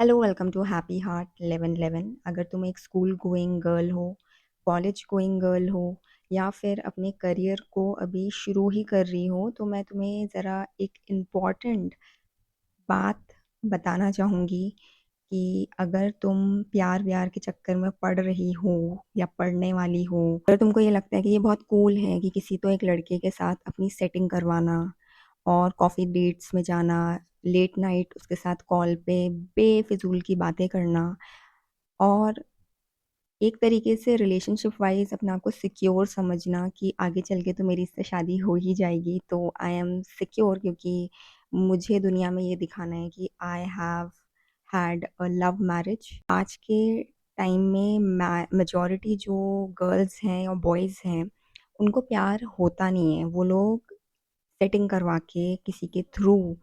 Hello welcome to happy heart 1111। अगर तुम एक स्कूल गोइंग गर्ल हो, कॉलेज गोइंग गर्ल हो या फिर अपने करियर को अभी शुरू ही कर रही हो तो मैं तुम्हें ज़रा एक इम्पॉर्टेंट बात बताना चाहूँगी कि अगर तुम प्यार व्यार के चक्कर में पड़ रही हो या पढ़ने वाली हो, अगर तुमको ये लगता है कि ये बहुत कूल है कि किसी तो एक लड़के के साथ अपनी सेटिंग करवाना और कॉफ़ी डेट्स में जाना, लेट नाइट उसके साथ कॉल पे बेफिजूल की बातें करना और एक तरीके से रिलेशनशिप वाइज अपने आप को सिक्योर समझना कि आगे चल के तो मेरी इससे शादी हो ही जाएगी, तो आई एम सिक्योर क्योंकि मुझे दुनिया में ये दिखाना है कि I have had a love marriage. आज के टाइम में मेजॉरिटी जो गर्ल्स हैं और बॉयज़ हैं उनको प्यार होता नहीं है। वो लोग सेटिंग करवा के किसी के थ्रू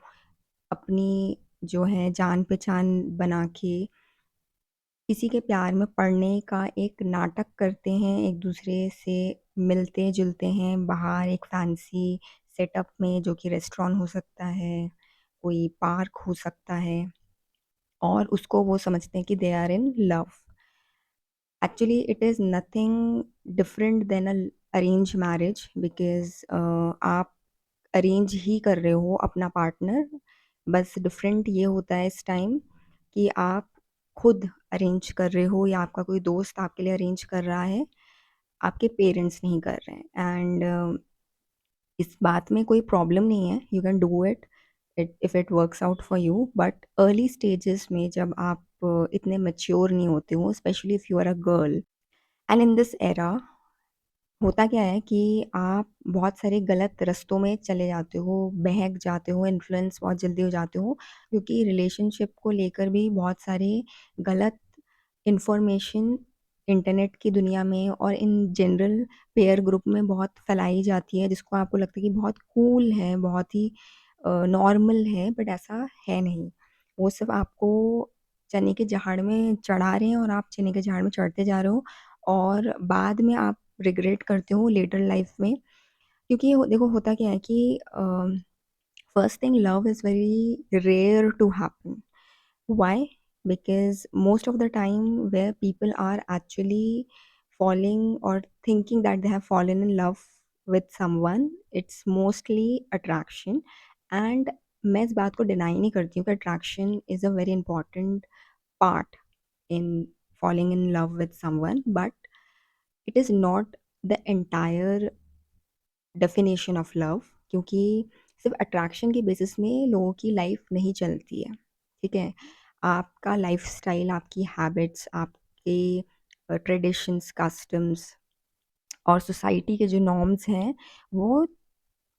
अपनी जो है जान पहचान बना के किसी के प्यार में पड़ने का एक नाटक करते हैं, एक दूसरे से मिलते जुलते हैं बाहर एक फैंसी सेटअप में, जो कि रेस्टोरेंट हो सकता है, कोई पार्क हो सकता है, और उसको वो समझते हैं कि they are in love. Actually it is nothing different than a arrange marriage, because आप अरेंज ही कर रहे हो अपना पार्टनर। बस डिफरेंट ये होता है इस टाइम कि आप खुद अरेंज कर रहे हो या आपका कोई दोस्त आपके लिए अरेंज कर रहा है, आपके पेरेंट्स नहीं कर रहे हैं। एंड इस बात में कोई प्रॉब्लम नहीं है, you can do it if it works out for you. But early stages में जब आप इतने मैच्योर नहीं होते हो, specially if you are a girl and in this era, होता क्या है कि आप बहुत सारे गलत रास्तों में चले जाते हो, बहक जाते हो, इन्फ्लुएंस बहुत जल्दी हो जाते हो, क्योंकि रिलेशनशिप को लेकर भी बहुत सारे गलत इन्फॉर्मेशन इंटरनेट की दुनिया में और इन जनरल पेयर ग्रुप में बहुत फैलाई जाती है, जिसको आपको लगता है कि बहुत कूल है, बहुत ही नॉर्मल है, बट ऐसा है नहीं। वो सिर्फ आपको चने के झाड़ में चढ़ा रहे हैं और आप चने के झाड़ में चढ़ते जा रहे हो, और बाद में आप रिग्रेट करते हो लेटर लाइफ में। क्योंकि देखो होता क्या है कि first thing, love is very rare to happen. Why? Because most of the time where people are actually falling or thinking that they have fallen in love with someone, it's mostly attraction. And मैं इस बात को deny नहीं करती हूँ कि attraction is a very important part in falling in love with someone, but it is not the entire definition of love. क्योंकि सिर्फ अट्रैक्शन के बेसिस में लोगों की लाइफ नहीं चलती है, ठीक है? आपका लाइफस्टाइल, आपकी हैबिट्स, आपके ट्रेडिशंस, कस्टम्स और सोसाइटी के जो नॉर्म्स हैं, वो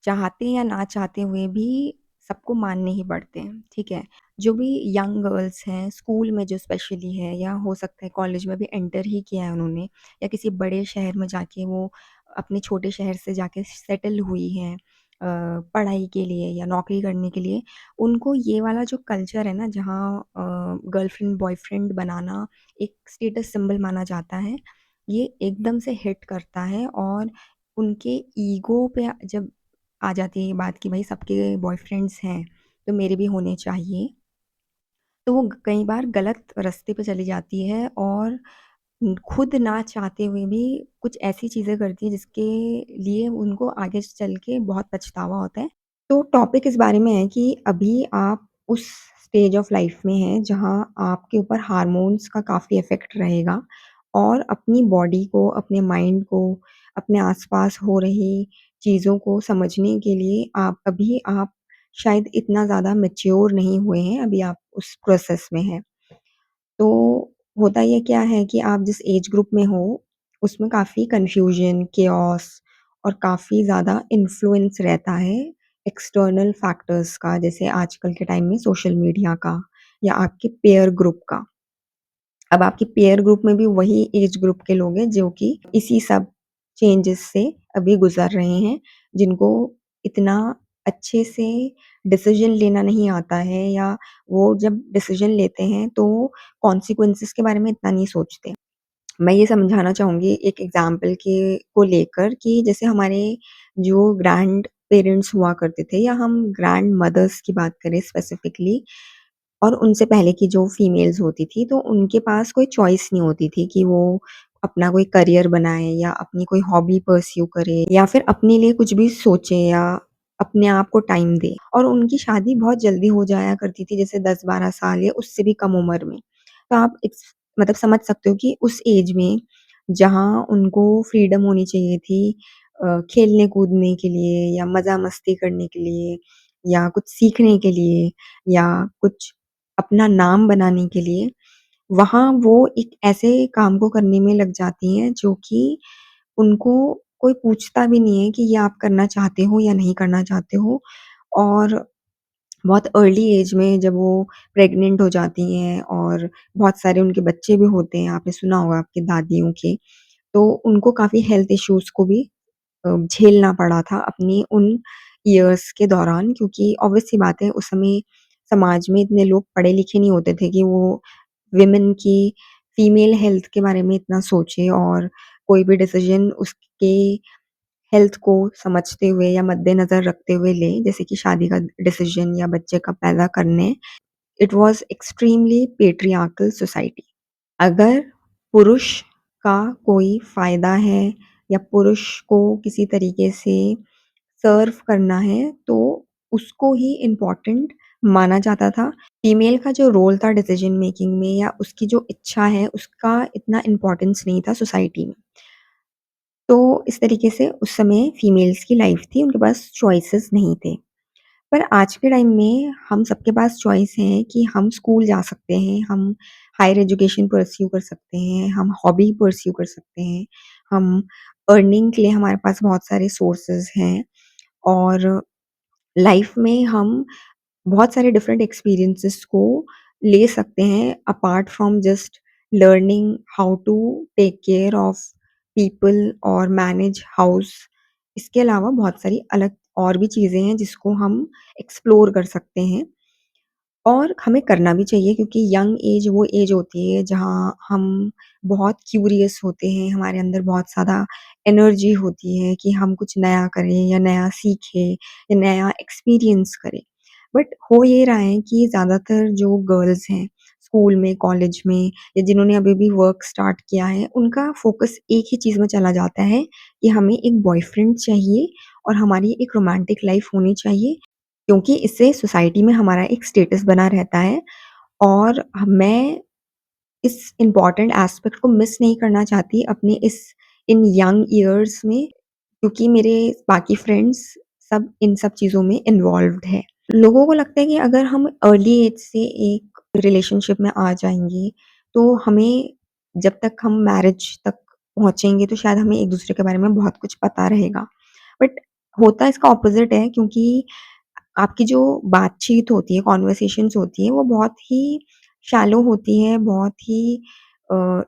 चाहते या ना चाहते हुए भी सबको मानने ही पड़ते हैं, ठीक है? जो भी यंग गर्ल्स हैं, स्कूल में जो स्पेशली है, या हो सकता है कॉलेज में भी एंटर ही किया है उन्होंने, या किसी बड़े शहर में जाके वो अपने छोटे शहर से जाके सेटल हुई हैं पढ़ाई के लिए या नौकरी करने के लिए, उनको ये वाला जो कल्चर है ना, जहाँ गर्लफ्रेंड बॉयफ्रेंड बनाना एक स्टेटस सिंबल माना जाता है, ये एकदम से हिट करता है। और उनके ईगो पे जब आ जाती है ये बात कि भाई सबके बॉयफ्रेंड्स हैं, तो मेरे भी होने चाहिए, तो वो कई बार गलत रास्ते पे चली जाती है और खुद ना चाहते हुए भी कुछ ऐसी चीज़ें करती है जिसके लिए उनको आगे चल के बहुत पछतावा होता है। तो टॉपिक इस बारे में है कि अभी आप उस स्टेज ऑफ लाइफ में हैं जहाँ आपके ऊपर हार्मोन्स का काफ़ी इफ़ेक्ट रहेगा, और अपनी बॉडी को, अपने माइंड को, अपने आस-पास हो रही चीज़ों को समझने के लिए आप शायद इतना ज़्यादा मैच्योर नहीं हुए हैं, अभी आप उस प्रोसेस में हैं। तो होता ये क्या है कि आप जिस एज ग्रुप में हो, उसमें काफ़ी कन्फ्यूज़न, केओस और काफ़ी ज़्यादा इन्फ्लुएंस रहता है एक्सटर्नल फैक्टर्स का, जैसे आजकल के टाइम में सोशल मीडिया का या आपके पीयर ग्रुप का। अब आपके पीयर ग्रुप में भी वही एज ग्रुप के लोग हैं जो कि इसी सब चेंजेस से अभी गुज़र रहे हैं, जिनको इतना अच्छे से डिसीज़न लेना नहीं आता है, या वो जब डिसीज़न लेते हैं तो कॉन्सिक्वेंसेस के बारे में इतना नहीं सोचते। मैं ये समझाना चाहूँगी एक एग्ज़ाम्पल के को लेकर कि जैसे हमारे जो ग्रैंड पेरेंट्स हुआ करते थे, या हम ग्रैंड मदर्स की बात करें स्पेसिफिकली, और उनसे पहले की जो फीमेल्स होती थी, तो उनके पास कोई चॉइस नहीं होती थी कि वो अपना कोई करियर बनाए या अपनी कोई हॉबी परस्यू करे या फिर अपने लिए कुछ भी सोचे या अपने आप को टाइम दे। और उनकी शादी बहुत जल्दी हो जाया करती थी, जैसे 10-12 साल या उससे भी कम उम्र में। तो आप मतलब समझ सकते हो कि उस एज में जहाँ उनको फ्रीडम होनी चाहिए थी खेलने-कूदने के लिए या मज़ा-मस्ती करने के लिए या कुछ सीखने के लिए या कुछ अपना नाम बनाने के लिए, वहाँ वो एक ऐसे काम को करने में लग जाती हैं जो कि उनको कोई पूछता भी नहीं है कि ये आप करना चाहते हो या नहीं करना चाहते हो। और बहुत अर्ली एज में जब वो प्रेग्नेंट हो जाती हैं और बहुत सारे उनके बच्चे भी होते हैं, आपने सुना होगा आपकी दादियों के, तो उनको काफ़ी हेल्थ इश्यूज़ को भी झेलना पड़ा था अपनी उन इयर्स के दौरान, क्योंकि ऑब्वियस सी बात है उस समय समाज में इतने लोग पढ़े-लिखे नहीं होते थे कि वो विमेन की फीमेल हेल्थ के बारे में इतना सोचे और कोई भी डिसीज़न उसके हेल्थ को समझते हुए या मद्देनज़र रखते हुए लें, जैसे कि शादी का डिसीज़न या बच्चे का पैदा करने। It was extremely patriarchal society. अगर पुरुष का कोई फ़ायदा है या पुरुष को किसी तरीके से सर्व करना है, तो उसको ही इम्पोर्टेंट माना जाता था। फीमेल का जो रोल था डिसीज़न मेकिंग में या उसकी जो इच्छा है, उसका इतना इम्पोर्टेंस नहीं था सोसाइटी में। तो इस तरीके से उस समय फीमेल्स की लाइफ़ थी, उनके पास चॉइसेस नहीं थे। पर आज के टाइम में हम सबके पास चॉइस है कि हम स्कूल जा सकते हैं, हम हायर एजुकेशन परस्यू कर सकते हैं, हम हॉबी परस्यू कर सकते हैं, हम अर्निंग के लिए हमारे पास बहुत सारे सोर्सेज़ हैं और लाइफ में हम बहुत सारे डिफरेंट एक्सपीरियंसेस को ले सकते हैं apart from just learning how to take care of people और मैनेज हाउस। इसके अलावा बहुत सारी अलग और भी चीज़ें हैं जिसको हम एक्सप्लोर कर सकते हैं और हमें करना भी चाहिए, क्योंकि यंग एज वो एज होती है जहाँ हम बहुत क्यूरियस होते हैं, हमारे अंदर बहुत ज़्यादा एनर्जी होती है कि हम कुछ नया करें या नया सीखें या नया एक्सपीरियंस करें। बट हो ये रहा है कि ज़्यादातर जो गर्ल्स हैं स्कूल में, कॉलेज में या जिन्होंने अभी-अभी वर्क स्टार्ट किया है, उनका फ़ोकस एक ही चीज़ में चला जाता है कि हमें एक बॉयफ्रेंड चाहिए और हमारी एक रोमांटिक लाइफ़ होनी चाहिए, क्योंकि इससे सोसाइटी में हमारा एक स्टेटस बना रहता है। और मैं इस इम्पोर्टेंट एस्पेक्ट को मिस नहीं करना चाहती अपने इस इन यंग इयर्स में, क्योंकि मेरे बाकी फ्रेंड्स सब इन सब चीज़ों में इन्वॉल्व्ड है। लोगों को लगता है कि अगर हम अर्ली एज से एक रिलेशनशिप में आ जाएँगे, तो हमें जब तक हम मैरिज तक पहुँचेंगे तो शायद हमें एक-दूसरे के बारे में बहुत कुछ पता रहेगा। बट होता इसका ऑपोज़िट है, क्योंकि आपकी जो बातचीत होती है, कन्वर्सेशंस होती हैं, वो बहुत ही शैलो होती हैं, बहुत ही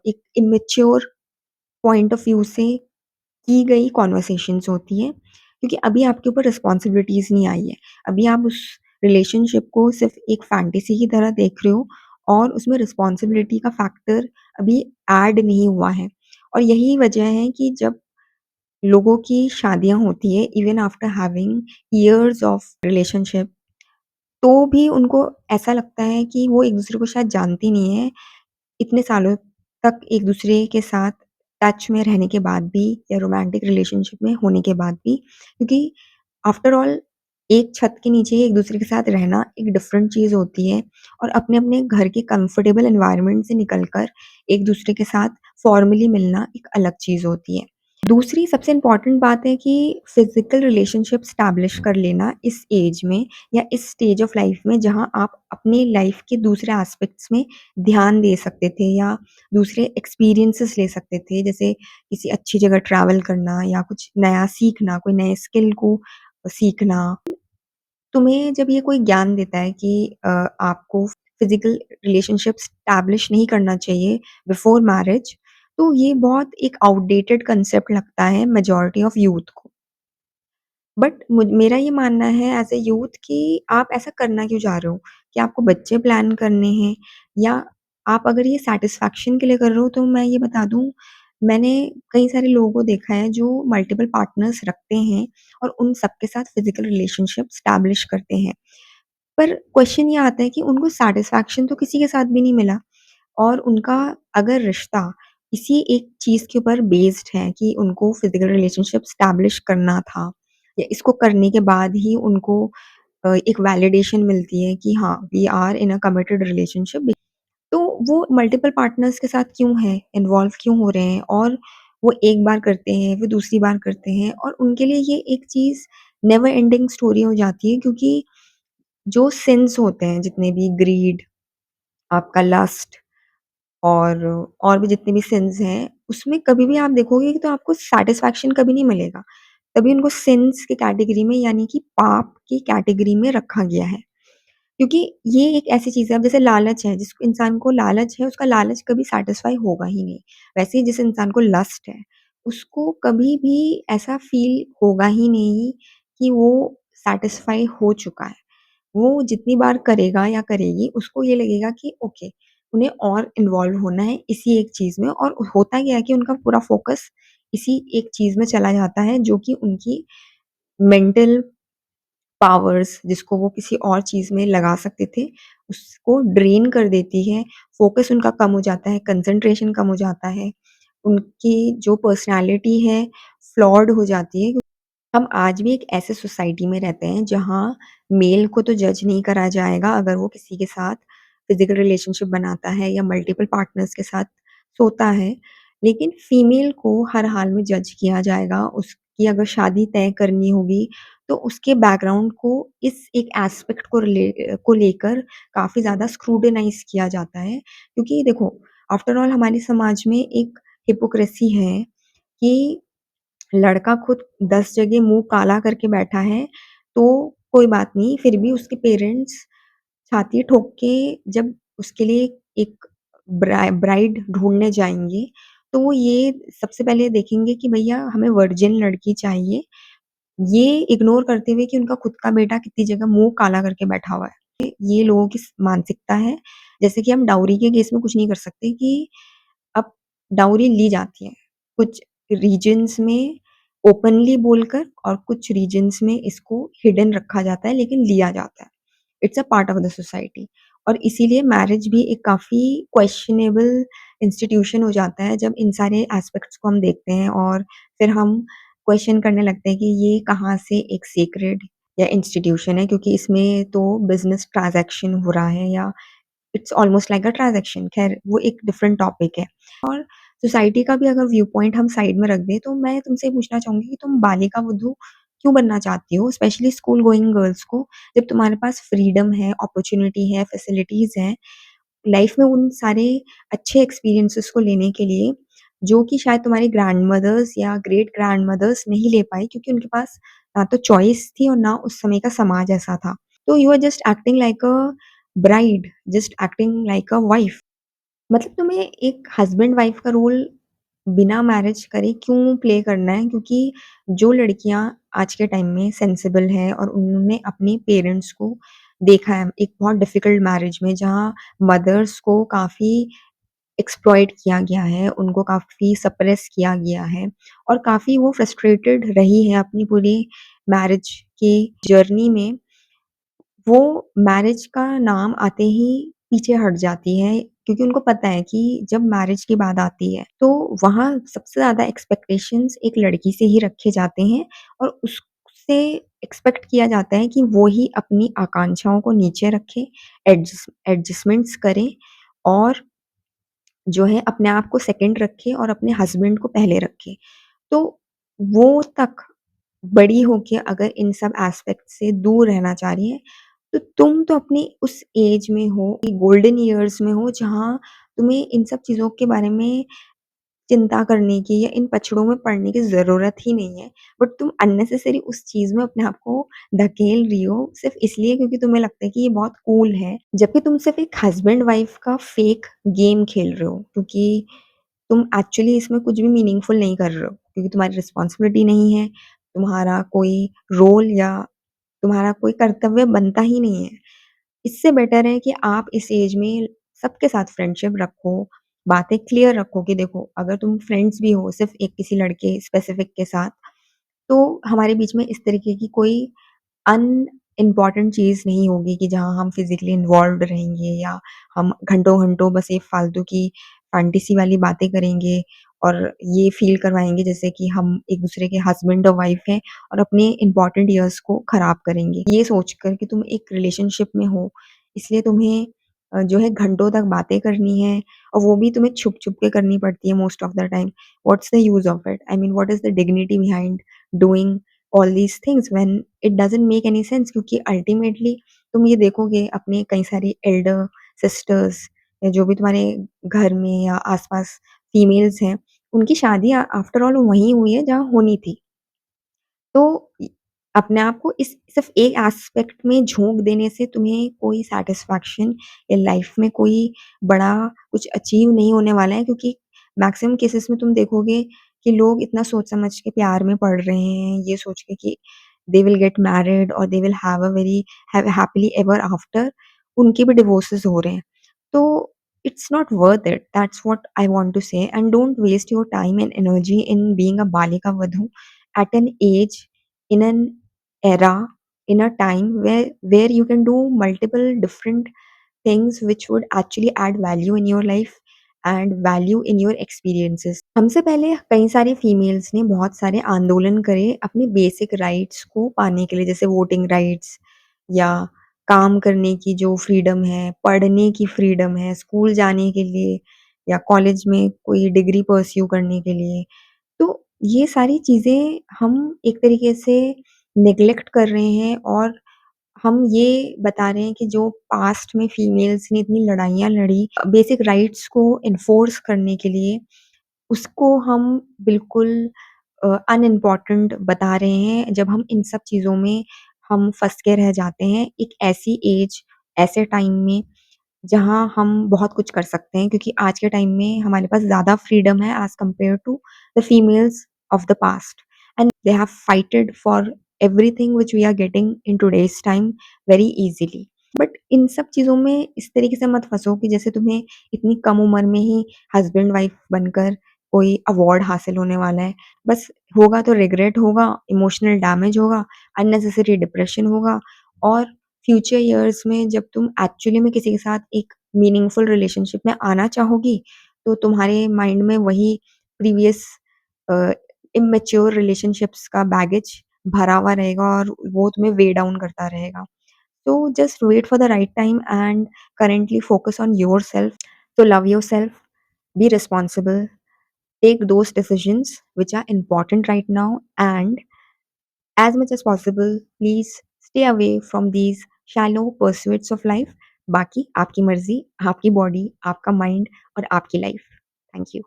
एक इमैच्योर पॉइंट ऑफ व्यू से की गई कन्वर्सेशंस होती हैं, क्योंकि अभी आपके ऊपर रिस्पॉन्सिबिलिटीज़ नहीं आई है। अभी आप उस रिलेशनशिप को सिर्फ़ एक फैंटेसी की तरह देख रहे हो और उसमें रिस्पॉन्सिबिलिटी का फैक्टर अभी ऐड नहीं हुआ है। और यही वजह है कि जब लोगों की शादियाँ होती हैं, even after having years of relationship, तो भी उनको ऐसा लगता है कि वो एक-दूसरे को शायद जानती नहीं है, इतने सालों तक एक-दूसरे के साथ टच में रहने के बाद भी या रोमांटिक रिलेशनशिप में होने के बाद भी, क्योंकि आफ्टर ऑल एक छत के नीचे एक-दूसरे के साथ रहना एक डिफरेंट चीज़ होती है और अपने-अपने घर के कंफर्टेबल एनवायरनमेंट से निकलकर एक-दूसरे के साथ फॉर्मली मिलना एक अलग चीज़ होती है। दूसरी सबसे इम्पोर्टेंट बात है कि फिज़िकल रिलेशनशिप एस्टैब्लिश कर लेना इस एज में या इस स्टेज ऑफ लाइफ़ में जहाँ आप अपनी लाइफ़ के दूसरे एस्पेक्ट्स में ध्यान दे सकते थे या दूसरे एक्सपीरियंसेस ले सकते थे। जैसे किसी अच्छी जगह ट्रैवल करना या कुछ नया सीखना, कोई नए स्किल को सीखना। तुम्हें जब ये कोई ज्ञान देता है कि आपको फिज़िकल रिलेशनशिप एस्टैब्लिश नहीं करना चाहिए बिफोर मैरिज, तो ये बहुत एक आउटडेटेड कांसेप्ट लगता है मेजॉरिटी ऑफ यूथ को। बट मेरा ये मानना है एज़ अ यूथ कि आप ऐसा करना क्यों चाह रहे हो? कि आपको बच्चे प्लान करने हैं या आप अगर ये सैटिस्फैक्शन के लिए कर रहे हो, तो मैं ये बता दूँ, मैंने कई सारे लोगों को देखा है जो मल्टीपल पार्टनर्स रखते हैं और उन सबके साथ फिज़िकल रिलेशनशिप एस्टैब्लिश करते हैं। पर क्वेश्चन ये आता है कि उनको सैटिस्फैक्शन तो किसी के साथ भी नहीं मिला और उनका अगर रिश्ता इसी एक चीज़ के ऊपर बेस्ड है कि उनको फिज़िकल रिलेशनशिप एस्टैब्लिश करना था या इसको करने के बाद ही उनको एक वैलिडेशन मिलती है कि हाँ, we are in a committed relationship. तो वो मल्टीपल पार्टनर्स के साथ क्यों हैं, इन्वॉल्व क्यों हो रहे हैं और वो एक बार करते हैं, फिर दूसरी बार करते हैं और उनके लिए ये एक चीज़ नेवर एंडिंग स्टोरी हो जाती है क्योंकि जो सिन्स होते हैं जितने भी ग्रीड, आपका लस्ट और भी जितने भी सिन्स हैं, उसमें कभी भी आप देखोगे कि तो आपको सैटिस्फैक्शन कभी नहीं मिलेगा। तभी उनको सिन्स की कैटेगरी में यानी कि पाप की कैटेगरी में रखा गया है। क्योंकि ये एक ऐसी चीज़ है अब जैसे लालच है, जिस इंसान को लालच है, उसका लालच कभी सैटिस्फाई होगा ही नहीं। वैसे ही जिस इंसान को लस्ट है, उसको कभी भी ऐसा फ़ील होगा ही नहीं कि वो सैटिस्फाई हो चुका है। वो जितनी बार करेगा या करेगी, उसको ये लगेगा कि ओके, उन्हें और इन्वॉल्व होना है इसी एक चीज़ में और होता क्या है कि उनका पूरा फ़ोकस इसी एक चीज़ में चला जाता है, जो कि उनकी मेंटल पावर्स जिसको वो किसी और चीज़ में लगा सकते थे, उसको ड्रेन कर देती है, फ़ोकस उनका कम हो जाता है, कंसंट्रेशन कम हो जाता है, उनकी जो पर्सनैलिटी है फ्लॉड हो जाती है। हम आज भी एक ऐसे सोसाइटी में रहते हैं जहाँ मेल को तो जज नहीं करा जाएगा अगर वो किसी के साथ फिज़िकल रिलेशनशिप बनाता है या मल्टीपल पार्टनर्स के साथ सोता है। लेकिन फीमेल को हर हाल में जज किया जाएगा, उसकी अगर शादी तय करनी होगी, तो उसके बैकग्राउंड को इस एक एस्पेक्ट को लेकर काफ़ी ज़्यादा स्क्रूटिनाइज़ किया जाता है। क्योंकि देखो, आफ्टर ऑल हमारे समाज में एक हिपोक्रेसी है कि लड़का खुद 10 जगह मुँह काला करके बैठा है, तो कोई बात नहीं, फिर भी उसके पेरेंट्स छाती ठोक के जब उसके लिए एक ब्राइड ढूँढने जाएँगे, तो वो ये सबसे पहले देखेंगे कि भैया हमें वर्जिन लड़की चाहिए। ये इग्नोर करते हुए कि उनका खुद का बेटा कितनी जगह मुँह काला करके बैठा हुआ है। ये लोगों की मानसिकता है। जैसे कि हम डाउरी के केस में कुछ नहीं कर सकते कि अब डाउरी ली जाती है। कुछ रीजन्स में ओपनली बोलकर और कुछ रीजन्स में इसको हिडन रखा जाता है लेकिन लिया जाता है। It's a part of the society और इसीलिए मैरिज भी एक काफ़ी क्वेश्चनेबल इंस्टीट्यूशन हो जाता है जब इन सारे एस्पेक्ट्स को हम देखते हैं और फिर हम क्वेश्चन करने लगते हैं कि ये कहाँ से एक सेक्रेड या इंस्टीट्यूशन है क्योंकि इसमें तो बिज़नेस ट्रांज़ैक्शन हो रहा है या it's almost like a transaction. ख़ैर वो एक डिफरेंट टॉपिक है। और सोसाइटी का भी अगर व्यू पॉइंट हम साइड में रख दें, तो मैं तुमसे ये पूछना चाहूँगी कि तुम बालिका वधू क्यों बनना चाहती हो? स्पेशली स्कूल गोइंग गर्ल्स को, जब तुम्हारे पास फ्रीडम है, अपॉर्च्युनिटी है, फैसिलिटीज़ हैं, लाइफ़ में उन सारे अच्छे एक्सपीरियंसेस को लेने के लिए, जो कि शायद तुम्हारी ग्रैंडमदर्स या ग्रेट ग्रैंडमदर्स नहीं ले पाई क्योंकि उनके पास ना तो चॉइस थी और ना उस समय का समाज ऐसा था। तो you are just acting like a bride, just acting like a wife. मतलब तुम्हें एक हस्बैंड वाइफ का रोल बिना मैरिज करे क्यों प्ले करना है? क्योंकि जो लड़कियाँ आज के टाइम में सेंसिबल हैं और उन्होंने अपने पेरेंट्स को देखा है एक बहुत डिफिकल्ट मैरिज में जहाँ मदर्स को काफ़ी एक्सप्लॉइट किया गया है, उनको काफ़ी सप्रेस किया गया है और काफ़ी वो फ्रस्ट्रेटेड रही हैं अपनी पूरी मैरिज की जर्नी में। वो मैरिज का नाम आते ही पीछे हट जाती हैं क्योंकि उनको पता है कि जब मैरिज की बात आती है, तो वहाँ सबसे ज़्यादा एक्सपेक्टेशंस एक लड़की से ही रखे जाते हैं और उससे एक्सपेक्ट किया जाता है कि वो ही अपनी आकांक्षाओं को नीचे रखे, एडजस्टमेंट्स करे और जो है अपने आप को सेकंड रखे और अपने हस्बैंड को पहले रखे। तो वो तक बड़ी होके अगर इन सब एस्पेक्ट से दूर रहना चाह रही है, तो तुम तो अपनी उस एज में हो, गोल्डन ईयर्स में हो जहाँ तुम्हें इन सब चीज़ों के बारे में चिंता करने की या इन पचड़ों में पड़ने की ज़रूरत ही नहीं है। बट तुम अननेसेसरी उस चीज़ में अपने आप को धकेल रही हो, सिर्फ़ इसलिए क्योंकि तुम्हें लगता है कि ये बहुत कूल है। जबकि तुम सिर्फ़ एक हस्बैंड वाइफ का फेक गेम खेल रहे हो क्योंकि तुम एक्चुअली इसमें कुछ भी मीनिंगफुल नहीं कर रहे हो क्योंकि तुम्हारी रिस्पॉन्सिबिलिटी नहीं है, तुम्हारा कोई रोल या तुम्हारा कोई कर्तव्य बनता ही नहीं है। इससे बेटर है कि आप इस एज में सबके साथ फ्रेंडशिप रखो, बातें क्लियर रखो कि देखो अगर तुम फ्रेंड्स भी हो सिर्फ़ एक किसी लड़के स्पेसिफ़िक के साथ, तो हमारे बीच में इस तरीके की कोई इम्पोर्टेंट चीज़ नहीं होगी कि जहाँ हम फिज़िकली इन्वॉल्व्ड रहेंगे या हम घंटों-घंटों बस एक फालतू की फैंटेसी वाली बातें करेंगे और ये फ़ील करवाएँगे जैसे कि हम एक-दूसरे के हस्बैंड और वाइफ़ हैं और अपने इम्पोर्टेंट इयर्स को ख़राब करेंगे। ये सोचकर कि तुम एक रिलेशनशिप में हो, इसलिए तुम्हें जो है घंटों तक बातें करनी है और वो भी तुम्हें छुप-छुप के करनी पड़ती है most of the time. What's the use of it? I mean what is the dignity behind doing all these things when it doesn't make any sense क्योंकि अल्टीमेटली तुम ये देखोगे अपने कई सारी एल्डर सिस्टर्स या जो भी तुम्हारे घर में या आस-पास फीमेल्स हैं, उनकी शादी आफ्टर ऑल वहीं हुई है जहाँ होनी थी। तो अपने आप को इस सिर्फ़ एक एस्पेक्ट में झोंक देने से तुम्हें कोई सैटिस्फैक्शन या लाइफ़ में कोई बड़ा कुछ अचीव नहीं होने वाला है क्योंकि मैक्सिमम केसेज़ में तुम देखोगे कि लोग इतना सोच समझ के प्यार में पड़ रहे हैं, ये सोच के कि दे विल गेट मैरिड और they will have a very have happily ever after, उनके भी डिवोर्सेस हो रहे हैं। तो it's not worth it. That's what I want to say. And don't waste your time and energy in being a Balika Vadhu at an age, in an era, in a time where you can do multiple different things which would actually add value in your life and value in your experiences. हमसे पहले कई सारी females ने बहुत सारे आंदोलन करे अपने बेसिक राइट्स को पाने के लिए जैसे वोटिंग राइट्स या काम करने की जो फ्रीडम है, पढ़ने की फ्रीडम है, स्कूल जाने के लिए या कॉलेज में कोई डिग्री परस्यू करने के लिए। तो ये सारी चीज़ें हम एक तरीके से नेग्लेक्ट कर रहे हैं और हम ये बता रहे हैं कि जो पास्ट में फीमेल्स ने इतनी लड़ाइयाँ लड़ी बेसिक राइट्स को एनफोर्स करने के लिए, उसको हम बिल्कुल अनइम्पोर्टेंट बता रहे हैं, जब हम इन सब चीज़ों में हम फँस के रह जाते हैं, एक ऐसी एज, ऐसे टाइम में जहाँ हम बहुत कुछ कर सकते हैं क्योंकि आज के टाइम में हमारे पास ज़्यादा फ्रीडम है as compare to the females of the past and they have fighted for everything which we are getting in today's time very easily. But इन सब चीज़ों में इस तरीके से मत फँसो कि जैसे तुम्हें इतनी कम उम्र में ही हस्बैंड वाइफ बनकर कोई अवार्ड हासिल होने वाला है। बस होगा तो रिग्रेट होगा, इमोशनल डैमेज होगा, अननेसेसरी डिप्रेशन होगा और फ्यूचर इयर्स में जब तुम एक्चुअली में किसी के साथ एक मीनिंगफुल रिलेशनशिप में आना चाहोगी, तो तुम्हारे माइंड में वही प्रीवियस अ, इमैच्योर रिलेशनशिप्स का बैगेज भरा हुआ रहेगा और वो तुम्हें वे डाउन करता रहेगा। So just wait for the right time and currently focus on yourself. So love yourself, be responsible, take those decisions which are important right now, and as much as possible, please stay away from these shallow pursuits of life. बाकी आपकी मर्जी, आपकी body, आपका mind और आपकी life. Thank you.